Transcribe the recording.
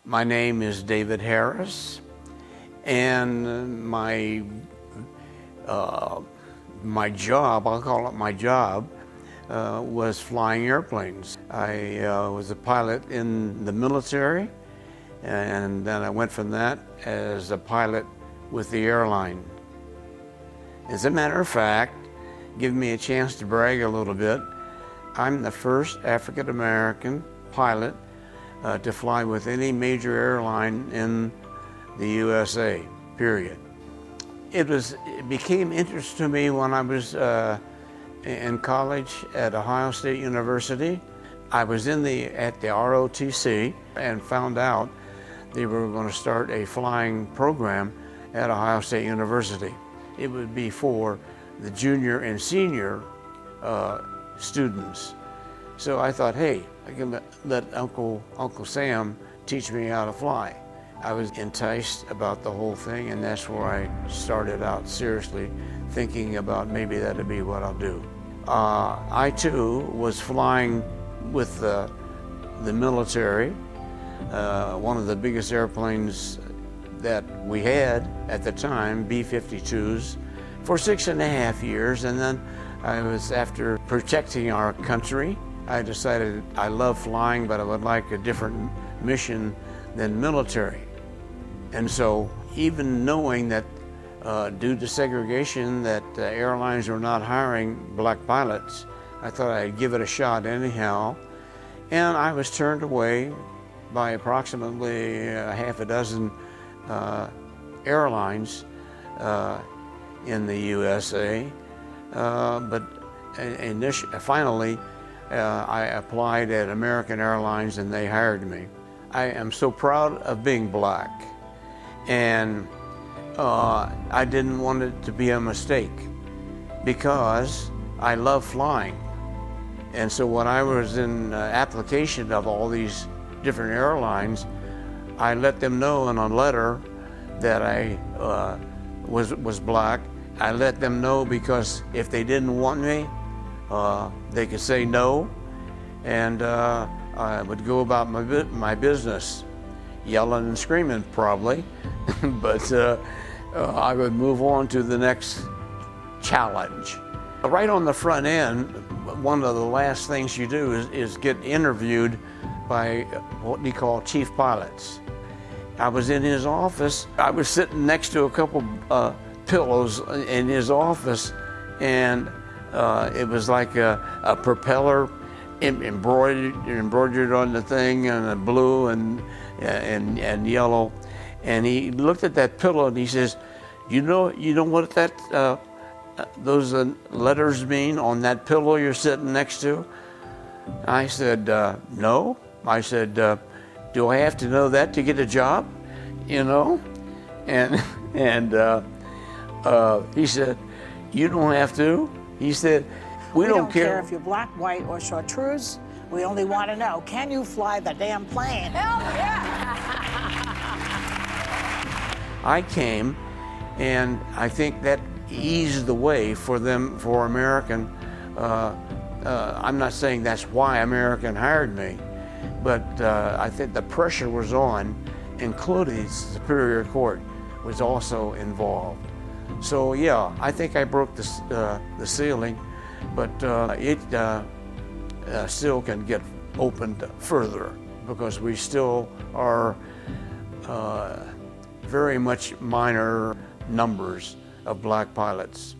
My name is David Harris, and my job, I'll call it my job, was flying airplanes. I was a pilot in the military, and then I went from that as a pilot with the airline. As a matter of fact, give me a chance to brag a little bit, I'm the first African American pilot to fly with any major airline in the USA, period. It became interesting to me when I was in college at Ohio State University. I was at the ROTC and found out they were going to start a flying program at Ohio State University. It would be for the junior and senior students. So I thought, hey, I can let Uncle Sam teach me how to fly. I was enticed about the whole thing, and that's where I started out seriously thinking about maybe that'd be what I'll do. I too was flying with the military, one of the biggest airplanes that we had at the time, B-52s, for 6.5 years, and then after protecting our country, I decided I love flying, but I would like a different mission than military. And so, even knowing that due to segregation that airlines were not hiring black pilots, I thought I'd give it a shot anyhow. And I was turned away by approximately half a dozen airlines in the USA. But finally, I applied at American Airlines and they hired me. I am so proud of being black, and I didn't want it to be a mistake because I love flying. And so when I was in application of all these different airlines, I let them know in a letter that I was black. I let them know because if they didn't want me, they could say no, and I would go about my business, yelling and screaming probably, but I would move on to the next challenge. Right on the front end, one of the last things you do is get interviewed by what we call chief pilots. I was in his office. I was sitting next to a couple pillows in his office, and it was like a propeller embroidered on the thing, and blue and yellow. And he looked at that pillow and he says, "You know what those letters mean on that pillow you're sitting next to?" I said, "No." I said, "Do I have to know that to get a job? You know?" And he said, "You don't have to." He said, we don't care if you're black, white, or chartreuse. We only want to know, can you fly the damn plane? Hell yeah! I came, and I think that eased the way for American. I'm not saying that's why American hired me, but I think the pressure was on, including the Superior Court was also involved. So yeah, I think I broke the ceiling, but it still can get opened further because we still are very much minor numbers of black pilots.